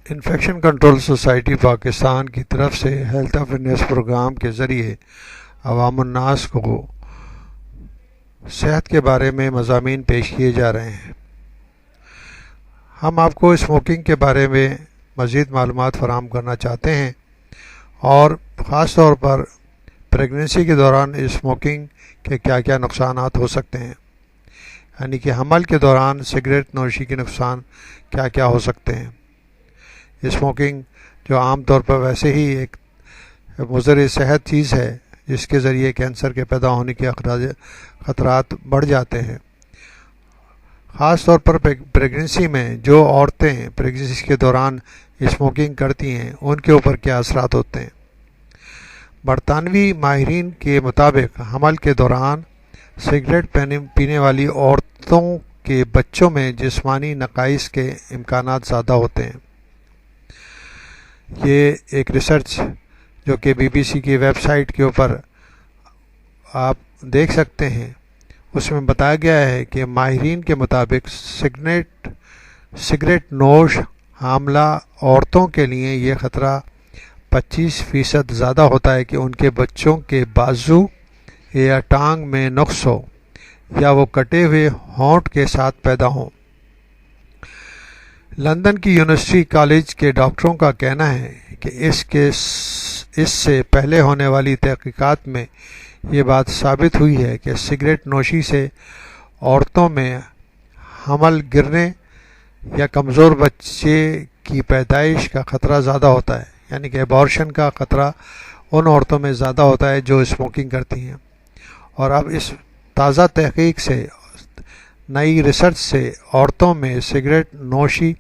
Infection control society Pakistan کی طرف سے ہیلتھ اویئرنیس پروگرام کے ذریعے عوام الناس کو صحت کے بارے میں مضامین پیش کیے جا رہے ہیں۔ ہم آپ کو اسموکنگ کے بارے میں مزید معلومات فراہم کرنا چاہتے ہیں اور خاص طور پر پریگننسی کے دوران اسموکنگ کے کیا کیا نقصانات ہو سکتے ہیں، یعنی کہ حمل کے دوران سگریٹ نوشی کے نقصان کیا کیا ہو سکتے ہیں۔ اسموکنگ جو عام طور پر ویسے ہی ایک مضر صحت چیز ہے جس کے ذریعے کینسر کے پیدا ہونے کے خطرات بڑھ جاتے ہیں، خاص طور پر پریگننسی میں جو عورتیں پریگننسی کے دوران اسموکنگ کرتی ہیں ان کے اوپر کیا اثرات ہوتے ہیں۔ برطانوی ماہرین کے مطابق حمل کے دوران سگریٹ پینے والی عورتوں کے بچوں میں جسمانی نقائص کے امکانات زیادہ ہوتے ہیں۔ یہ ایک ریسرچ جو کہ BBC کی ویب سائٹ کے اوپر آپ دیکھ سکتے ہیں، اس میں بتایا گیا ہے کہ ماہرین کے مطابق سگریٹ نوش حاملہ عورتوں کے لیے یہ خطرہ 25% زیادہ ہوتا ہے کہ ان کے بچوں کے بازو یا ٹانگ میں نقص ہو یا وہ کٹے ہوئے ہونٹ کے ساتھ پیدا ہوں۔ لندن کی یونیورسٹی کالج کے ڈاکٹروں کا کہنا ہے کہ اس سے پہلے ہونے والی تحقیقات میں یہ بات ثابت ہوئی ہے کہ سگریٹ نوشی سے عورتوں میں حمل گرنے یا کمزور بچے کی پیدائش کا خطرہ زیادہ ہوتا ہے، یعنی کہ ابارشن کا خطرہ ان عورتوں میں زیادہ ہوتا ہے جو اسموکنگ کرتی ہیں۔ اور اب اس تازہ تحقیق سے، نئی ریسرچ سے عورتوں میں سگریٹ نوشی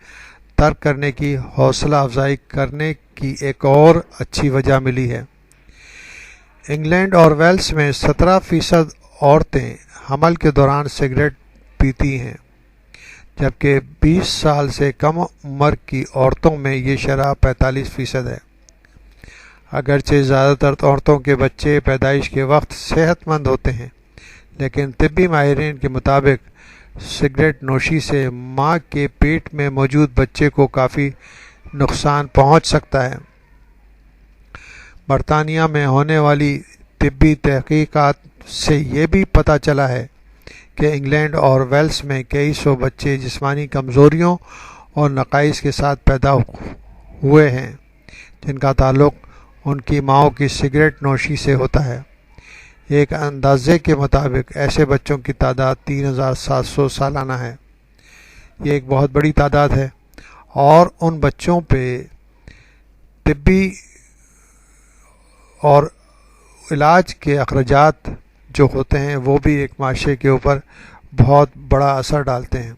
ترک کرنے کی حوصلہ افزائی کرنے کی ایک اور اچھی وجہ ملی ہے۔ انگلینڈ اور ویلس میں 17% عورتیں حمل کے دوران سگریٹ پیتی ہیں، جبکہ 20 سال سے کم عمر کی عورتوں میں یہ شرح 45% ہے۔ اگرچہ زیادہ تر عورتوں کے بچے پیدائش کے وقت صحت مند ہوتے ہیں، لیکن طبی ماہرین کے مطابق سگریٹ نوشی سے ماں کے پیٹ میں موجود بچے کو کافی نقصان پہنچ سکتا ہے۔ برطانیہ میں ہونے والی طبی تحقیقات سے یہ بھی پتہ چلا ہے کہ انگلینڈ اور ویلس میں کئی سو بچے جسمانی کمزوریوں اور نقائص کے ساتھ پیدا ہوئے ہیں جن کا تعلق ان کی ماؤں کی سگریٹ نوشی سے ہوتا ہے۔ ایک اندازے کے مطابق ایسے بچوں کی تعداد 3700 سالانہ ہے۔ یہ ایک بہت بڑی تعداد ہے، اور ان بچوں پہ طبی اور علاج کے اخراجات جو ہوتے ہیں وہ بھی ایک معاشرے کے اوپر بہت بڑا اثر ڈالتے ہیں۔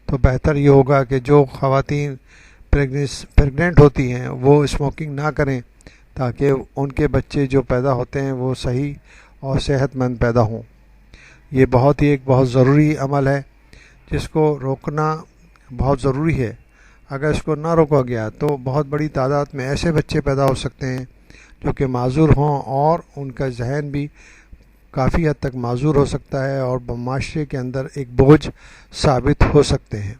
تو بہتر یہ ہوگا کہ جو خواتین پریگننٹ ہوتی ہیں وہ اسموکنگ نہ کریں تاکہ ان کے بچے جو پیدا ہوتے ہیں وہ صحیح اور صحت مند پیدا ہوں۔ یہ بہت ضروری عمل ہے جس کو روکنا بہت ضروری ہے۔ اگر اس کو نہ روکا گیا تو بہت بڑی تعداد میں ایسے بچے پیدا ہو سکتے ہیں جو کہ معذور ہوں، اور ان کا ذہن بھی کافی حد تک معذور ہو سکتا ہے اور معاشرے کے اندر ایک بوجھ ثابت ہو سکتے ہیں۔